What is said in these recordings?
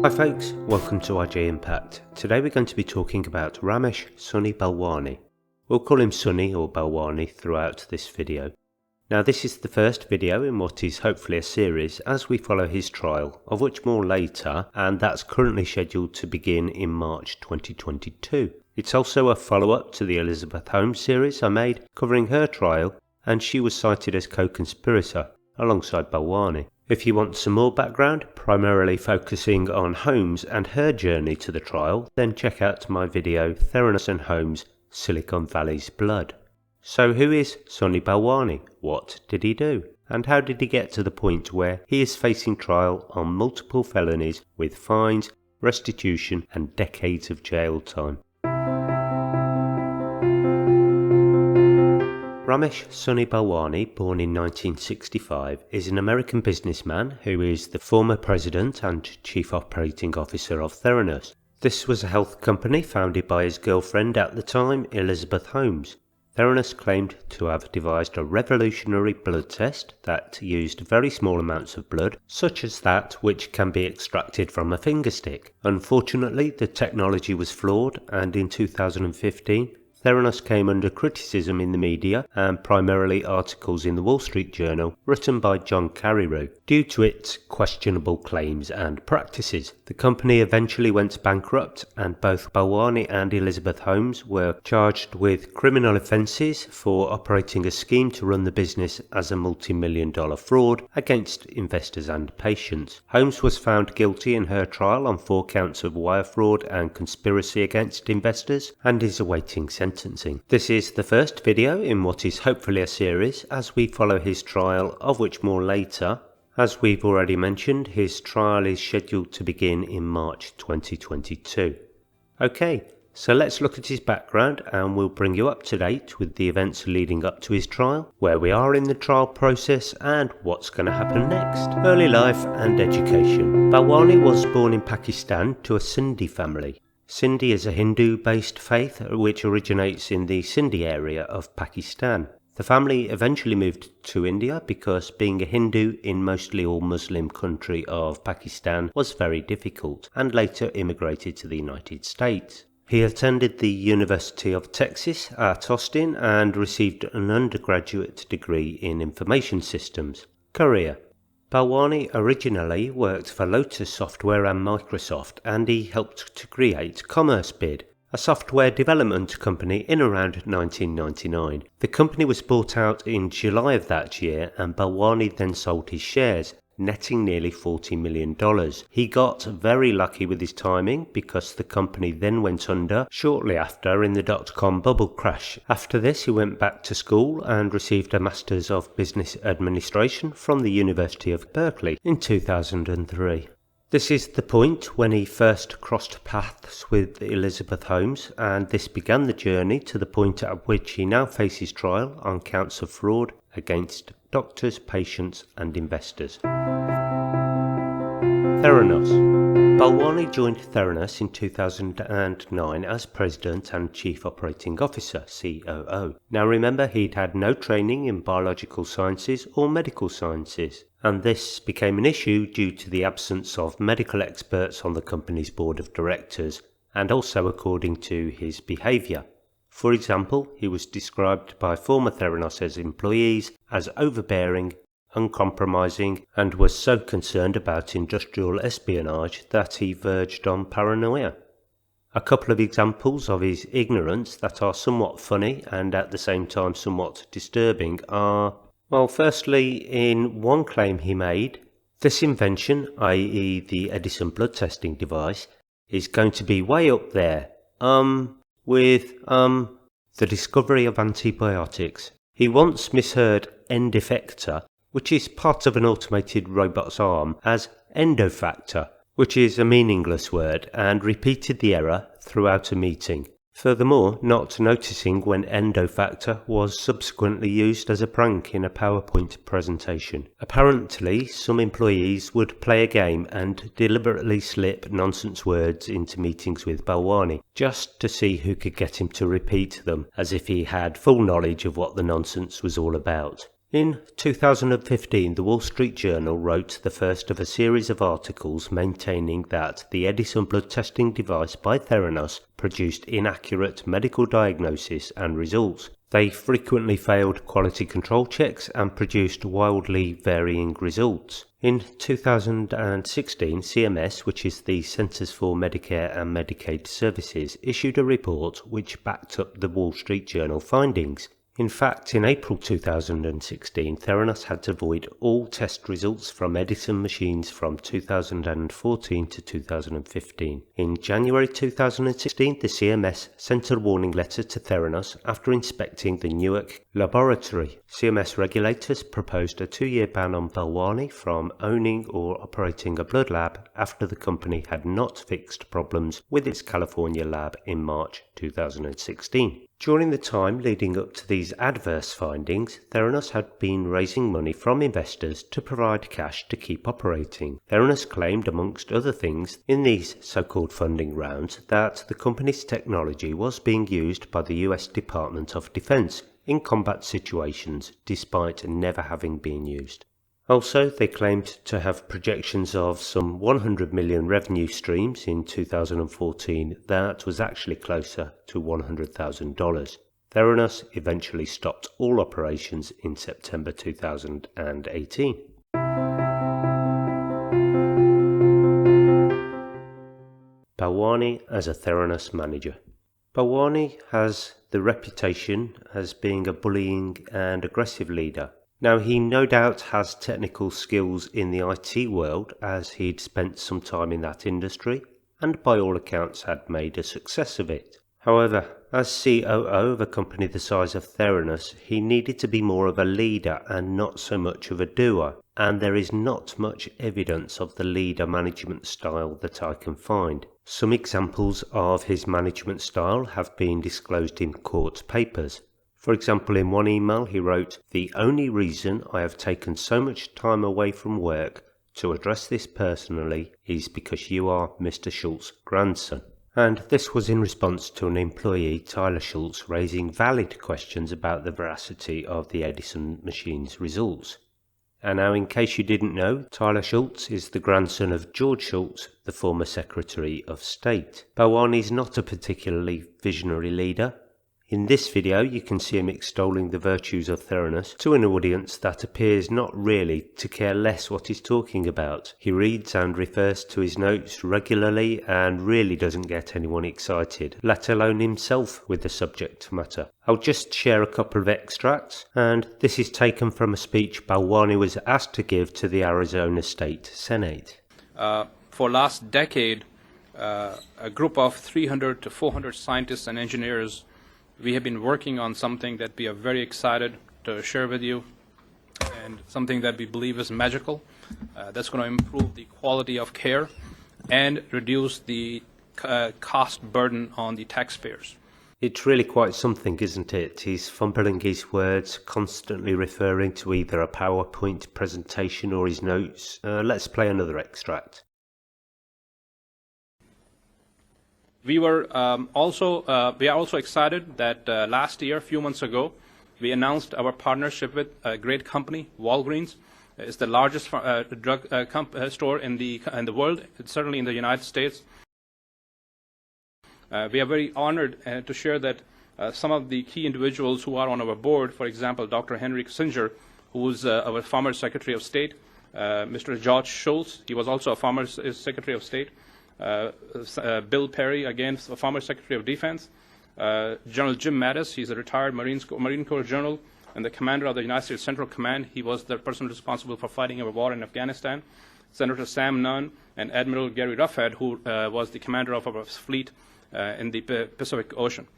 Hi folks, welcome to RJ Impact. Today we're going to be talking about Ramesh Sunny Balwani. We'll call him Sunny or Balwani throughout this video. Now this is the first video in what is hopefully a series as we follow his trial, of which more later, and that's currently scheduled to begin in March 2022. It's also a follow-up to the Elizabeth Holmes series I made covering her trial, and she was cited as co-conspirator alongside Balwani. If you want some more background, primarily focusing on Holmes and her journey to the trial, then check out my video Theranos and Holmes, Silicon Valley's Blood. So who is Sunny Balwani? What did he do? And how did he get to the point where he is facing trial on multiple felonies with fines, restitution and decades of jail time? Ramesh Sunny Balwani, born in 1965, is an American businessman who is the former president and chief operating officer of Theranos. This was a health company founded by his girlfriend at the time, Elizabeth Holmes. Theranos claimed to have devised a revolutionary blood test that used very small amounts of blood, such as that which can be extracted from a finger stick. Unfortunately, the technology was flawed, and in 2015, Theranos came under criticism in the media and primarily articles in the Wall Street Journal written by John Carreyrou due to its questionable claims and practices. The company eventually went bankrupt and both Balwani and Elizabeth Holmes were charged with criminal offences for operating a scheme to run the business as a multi-million-dollar fraud against investors and patients. Holmes was found guilty in her trial on 4 counts of wire fraud and conspiracy against investors and is awaiting sentencing. This is the first video in what is hopefully a series as we follow his trial, of which more later. As we've already mentioned, his trial is scheduled to begin in March 2022. Okay, so let's look at his background and we'll bring you up to date with the events leading up to his trial, where we are in the trial process and what's going to happen next. Early life and education. Balwani was born in Pakistan to a Sindhi family. Sindhi is a Hindu-based faith which originates in the Sindhi area of Pakistan. The family eventually moved to India because being a Hindu in mostly all Muslim country of Pakistan was very difficult, and later immigrated to the United States. He attended the University of Texas at Austin and received an undergraduate degree in information systems. Career. Balwani originally worked for Lotus Software and Microsoft, and he helped to create CommerceBid, a software development company in around 1999. The company was bought out in July of that year, and Balwani then sold his shares, netting nearly $40 million. He got very lucky with his timing because the company then went under shortly after in the dot-com bubble crash. After this he went back to school and received a Master's of Business Administration from the University of Berkeley in 2003. This is the point when he first crossed paths with Elizabeth Holmes, and this began the journey to the point at which he now faces trial on counts of fraud against doctors, patients and investors. Theranos. Balwani joined Theranos in 2009 as President and Chief Operating Officer, COO. Now remember, he'd had no training in biological sciences or medical sciences, and this became an issue due to the absence of medical experts on the company's board of directors, and also according to his behaviour. For example, he was described by former Theranos employees as overbearing, uncompromising, and was so concerned about industrial espionage that he verged on paranoia. A couple of examples of his ignorance that are somewhat funny and at the same time somewhat disturbing are, well, firstly, in one claim he made, this invention, i.e. the Edison blood testing device, is going to be way up there, with the discovery of antibiotics. He once misheard end effector, which is part of an automated robot's arm, as endofactor, which is a meaningless word, and repeated the error throughout a meeting. Furthermore, not noticing when endofactor was subsequently used as a prank in a PowerPoint presentation. Apparently, some employees would play a game and deliberately slip nonsense words into meetings with Balwani, just to see who could get him to repeat them, as if he had full knowledge of what the nonsense was all about. In 2015, the Wall Street Journal wrote the first of a series of articles maintaining that the Edison blood testing device by Theranos produced inaccurate medical diagnosis and results. They frequently failed quality control checks and produced wildly varying results. In 2016, CMS, which is the Centers for Medicare and Medicaid Services, issued a report which backed up the Wall Street Journal findings. In fact, in April 2016, Theranos had to void all test results from Edison machines from 2014 to 2015. In January 2016, the CMS sent a warning letter to Theranos after inspecting the Newark laboratory. CMS regulators proposed a 2-year ban on Balwani from owning or operating a blood lab after the company had not fixed problems with its California lab in March 2016. During the time leading up to these adverse findings, Theranos had been raising money from investors to provide cash to keep operating. Theranos claimed, amongst other things, in these so-called funding rounds, that the company's technology was being used by the US Department of Defense in combat situations, despite never having been used. Also, they claimed to have projections of some 100 million revenue streams in 2014 that was actually closer to $100,000. Theranos eventually stopped all operations in September 2018. Balwani as a Theranos manager. Balwani has the reputation as being a bullying and aggressive leader. Now, he no doubt has technical skills in the IT world, as he'd spent some time in that industry and by all accounts had made a success of it. However, as COO of a company the size of Theranos, he needed to be more of a leader and not so much of a doer, and there is not much evidence of the leader management style that I can find. Some examples of his management style have been disclosed in court papers. For example, in one email he wrote, "The only reason I have taken so much time away from work to address this personally is because you are Mr. Schultz's grandson." And this was in response to an employee, Tyler Schultz, raising valid questions about the veracity of the Edison machine's results. And now, in case you didn't know, Tyler Schultz is the grandson of George Schultz, the former Secretary of State. Balwani is not a particularly visionary leader. In this video you can see him extolling the virtues of Theranos to an audience that appears not really to care less what he's talking about. He reads and refers to his notes regularly and really doesn't get anyone excited, let alone himself, with the subject matter. I'll just share a couple of extracts, and this is taken from a speech Balwani was asked to give to the Arizona State Senate. For last decade, a group of 300 to 400 scientists and engineers, we have been working on something that we are very excited to share with you, and something that we believe is magical, that's going to improve the quality of care and reduce the cost burden on the taxpayers. It's really quite something, isn't it? He's fumbling his words, constantly referring to either a PowerPoint presentation or his notes. Let's play another extract. We are also excited that last year, a few months ago, we announced our partnership with a great company, Walgreens. It's the largest drug store in the world, certainly in the United States. We are very honored to share that some of the key individuals who are on our board, for example, Dr. Henry Kissinger, who is our former Secretary of State, Mr. George Shultz, he was also a former Secretary of State, Bill Perry, again, a former Secretary of Defense, General Jim Mattis, he's a retired Marine Corps General and the commander of the United States Central Command. He was the person responsible for fighting our war in Afghanistan. Senator Sam Nunn and Admiral Gary Ruffhead, who was the commander of our fleet in the Pacific Ocean.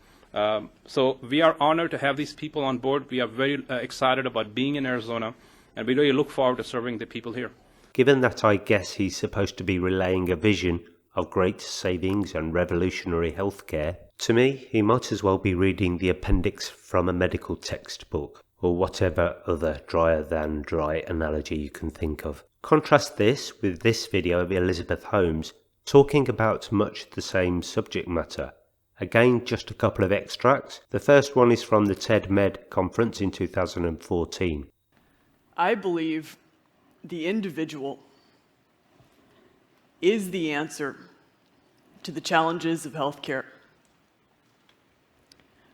So we are honored to have these people on board. We are very excited about being in Arizona, and we really look forward to serving the people here. Given that I guess he's supposed to be relaying a vision of great savings and revolutionary healthcare, to me he might as well be reading the appendix from a medical textbook, or whatever other drier than dry analogy you can think of. Contrast this with this video of Elizabeth Holmes talking about much the same subject matter. Again, just a couple of extracts. The first one is from the TED Med conference in 2014. I believe the individual is the answer to the challenges of healthcare.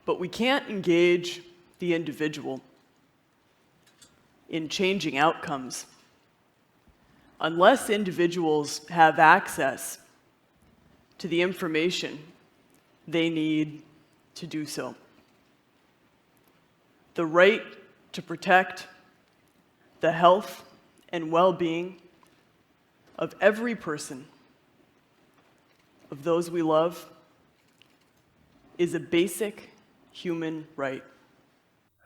But we can't engage the individual in changing outcomes unless individuals have access to the information they need to do so. The right to protect the health and well-being of every person, of those we love, is a basic human right.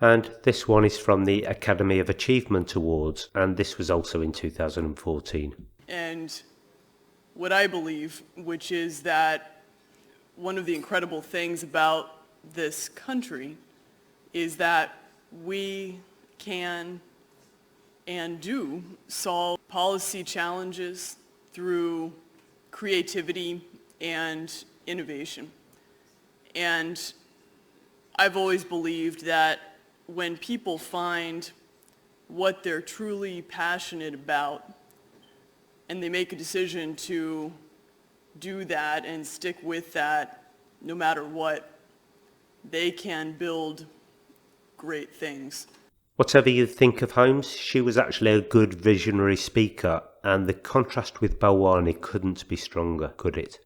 And this one is from the Academy of Achievement Awards, and this was also in 2014. And what I believe, which is that one of the incredible things about this country is that we can and do solve policy challenges through creativity and innovation. And I've always believed that when people find what they're truly passionate about and they make a decision to do that and stick with that no matter what, they can build great things. Whatever you think of Holmes, she was actually a good visionary speaker, and the contrast with Balwani couldn't be stronger, could it?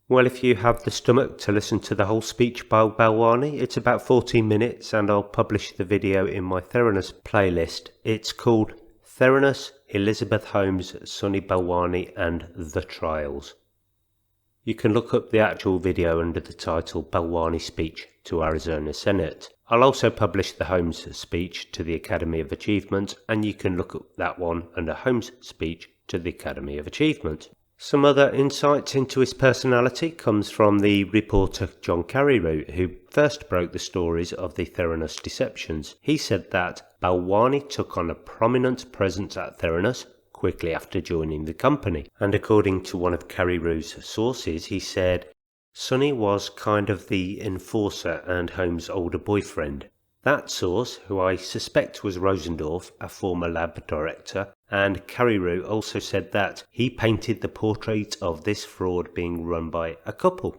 Well, if you have the stomach to listen to the whole speech by Balwani, it's about 14 minutes, and I'll publish the video in my Theranos playlist. It's called Theranos, Elizabeth Holmes, Sunny Balwani and The Trials. You can look up the actual video under the title Balwani Speech to Arizona Senate. I'll also publish the Holmes speech to the Academy of Achievement, and you can look up that one under Holmes speech to the Academy of Achievement. Some other insights into his personality comes from the reporter John Carreyrou, who first broke the stories of the Theranos deceptions. He said that Balwani took on a prominent presence at Theranos quickly after joining the company, and according to one of Carreyrou's sources, he said Sunny was kind of the enforcer and Holmes' older boyfriend. That source, who I suspect was Rosendorf, a former lab director, and Carreyrou also said that he painted the portrait of this fraud being run by a couple.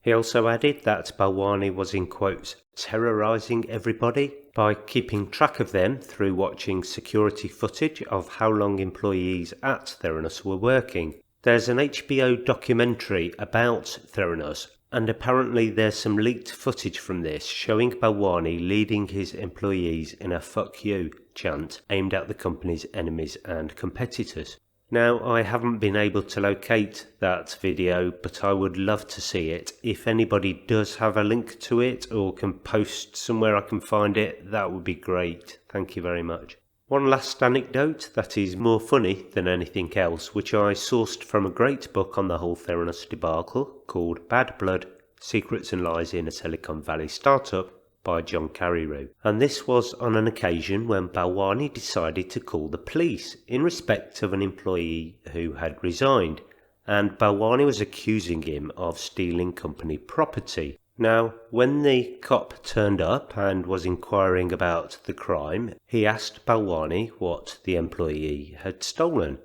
He also added that Balwani was in quotes terrorising everybody by keeping track of them through watching security footage of how long employees at Theranos were working. There's an HBO documentary about Theranos, and apparently there's some leaked footage from this showing Balwani leading his employees in a "fuck you" chant aimed at the company's enemies and competitors. Now, I haven't been able to locate that video, but I would love to see it. If anybody does have a link to it or can post somewhere I can find it, that would be great. Thank you very much. One last anecdote that is more funny than anything else, which I sourced from a great book on the whole Theranos debacle called Bad Blood, Secrets and Lies in a Silicon Valley Startup by John Carreyrou. And this was on an occasion when Balwani decided to call the police in respect of an employee who had resigned, and Balwani was accusing him of stealing company property. Now, when the cop turned up and was inquiring about the crime, he asked Balwani what the employee had stolen.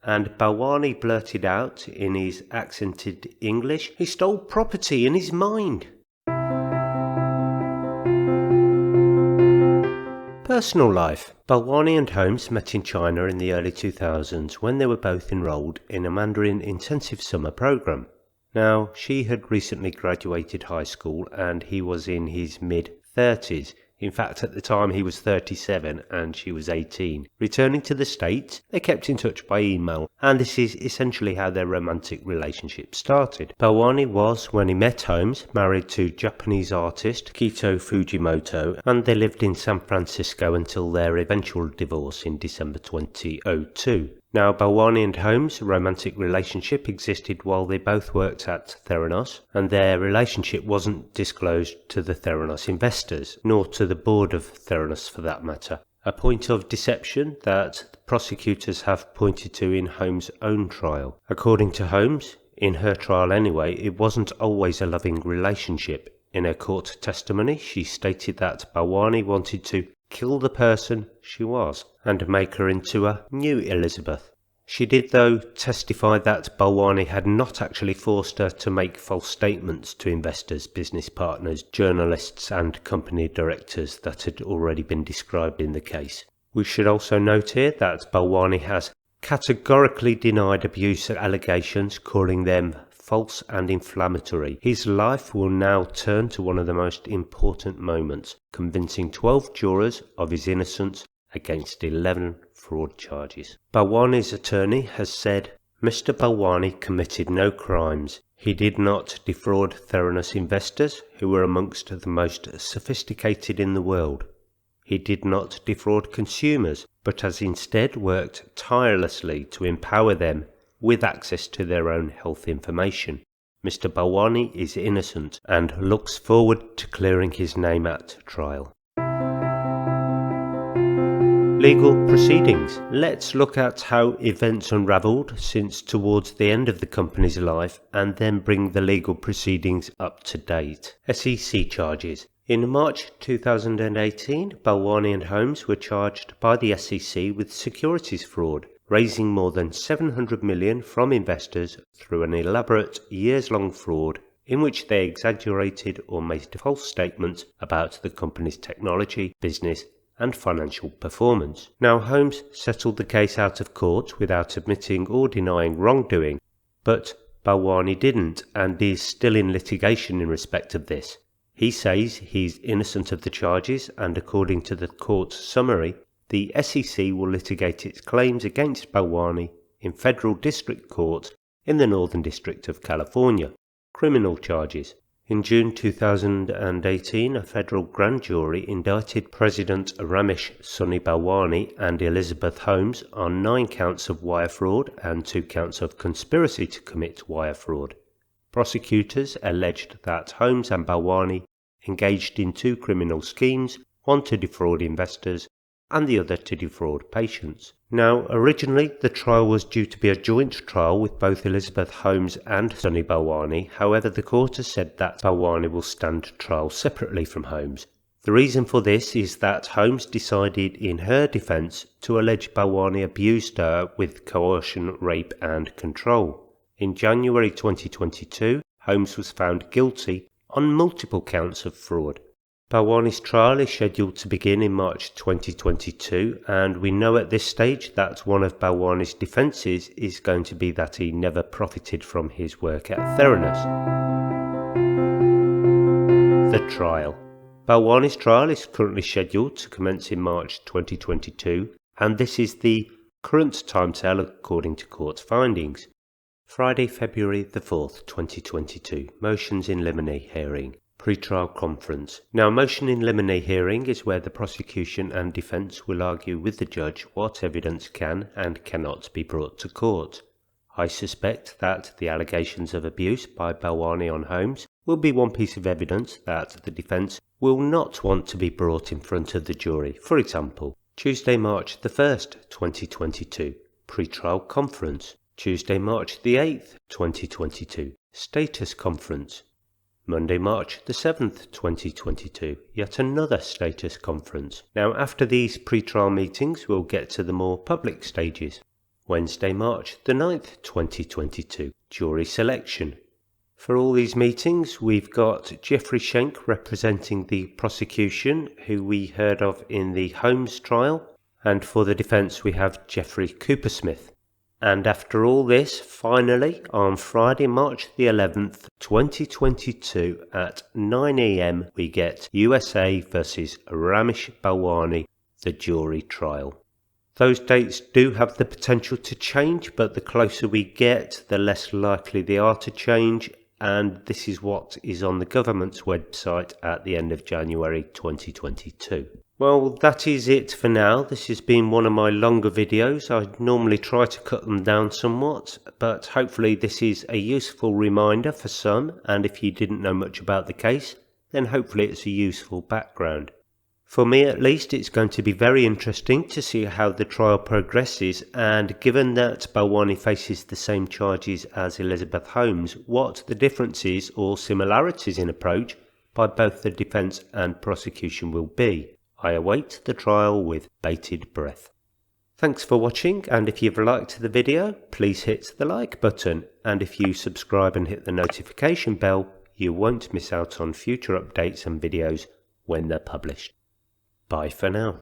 And Balwani blurted out in his accented English, he stole property in his mind. Personal life. Balwani and Holmes met in China in the early 2000s when they were both enrolled in a Mandarin intensive summer program. Now, she had recently graduated high school and he was in his mid-30s. In fact, at the time he was 37 and she was 18. Returning to the States, they kept in touch by email, and this is essentially how their romantic relationship started. Balwani was, when he met Holmes, married to Japanese artist Kito Fujimoto, and they lived in San Francisco until their eventual divorce in December 2002. Now, Balwani and Holmes' romantic relationship existed while they both worked at Theranos, and their relationship wasn't disclosed to the Theranos investors, nor to the board of Theranos for that matter. A point of deception that the prosecutors have pointed to in Holmes' own trial. According to Holmes, in her trial anyway, it wasn't always a loving relationship. In her court testimony, she stated that Balwani wanted to kill the person she was and make her into a new Elizabeth. She did, though, testify that Balwani had not actually forced her to make false statements to investors, business partners, journalists and company directors that had already been described in the case. We should also note here that Balwani has categorically denied abuse allegations, calling them false and inflammatory. His life will now turn to one of the most important moments, convincing 12 jurors of his innocence against 11 fraud charges. Balwani's attorney has said, Mr. Balwani committed no crimes. He did not defraud Theranos investors, who were amongst the most sophisticated in the world. He did not defraud consumers, but has instead worked tirelessly to empower them with access to their own health information. Mr. Balwani is innocent and looks forward to clearing his name at trial. Legal proceedings. Let's look at how events unravelled since towards the end of the company's life and then bring the legal proceedings up to date. SEC charges. In March 2018, Balwani and Holmes were charged by the SEC with securities fraud, raising more than $700 million from investors through an elaborate years-long fraud in which they exaggerated or made false statements about the company's technology, business and financial performance. Now, Holmes settled the case out of court without admitting or denying wrongdoing, but Balwani didn't and is still in litigation in respect of this. He says he's innocent of the charges, and according to the court's summary, the SEC will litigate its claims against Balwani in federal district courts in the Northern District of California. Criminal charges. In June 2018, a federal grand jury indicted President Ramesh Balwani and Elizabeth Holmes on 9 counts of wire fraud and 2 counts of conspiracy to commit wire fraud. Prosecutors alleged that Holmes and Balwani engaged in 2 criminal schemes, one to defraud investors and the other to defraud patients. Now, originally the trial was due to be a joint trial with both Elizabeth Holmes and Sunny Balwani. However, the court has said that Balwani will stand trial separately from Holmes. The reason for this is that Holmes decided in her defence to allege Balwani abused her with coercion, rape and control. In January 2022, Holmes was found guilty on multiple counts of fraud. Balwani's trial is scheduled to begin in March 2022, and we know at this stage that one of Balwani's defences is going to be that he never profited from his work at Theranos. The trial. Balwani's trial is currently scheduled to commence in March 2022, and this is the current timetable according to court findings. Friday, February the 4th, 2022. Motions in limine hearing. Pre-trial conference. Now, motion in limine hearing is where the prosecution and defence will argue with the judge what evidence can and cannot be brought to court. I suspect that the allegations of abuse by Balwani on Holmes will be one piece of evidence that the defence will not want to be brought in front of the jury. For example, Tuesday, March the 1st, 2022. Pre-trial conference. Tuesday, March the 8th, 2022. Status conference. Monday, March the 7th, 2022, yet another status conference. Now, after these pre-trial meetings, we'll get to the more public stages. Wednesday, March the 9th, 2022, jury selection. For all these meetings, we've got Jeffrey Schenk representing the prosecution, who we heard of in the Holmes trial, and for the defence we have Jeffrey Coopersmith. And after all this, finally, on Friday, March the 11th, 2022 at 9 AM, we get USA versus Ramesh Balwani, the jury trial. Those dates do have the potential to change, but the closer we get, the less likely they are to change, and this is what is on the government's website at the end of January 2022. Well, that is it for now. This has been one of my longer videos. I normally try to cut them down somewhat, but hopefully this is a useful reminder for some, and if you didn't know much about the case, then hopefully it's a useful background. For me at least, it's going to be very interesting to see how the trial progresses, and given that Balwani faces the same charges as Elizabeth Holmes, what the differences or similarities in approach by both the defence and prosecution will be. I await the trial with bated breath. Thanks for watching, and if you've liked the video, please hit the like button, and if you subscribe and hit the notification bell, you won't miss out on future updates and videos when they're published. Bye for now.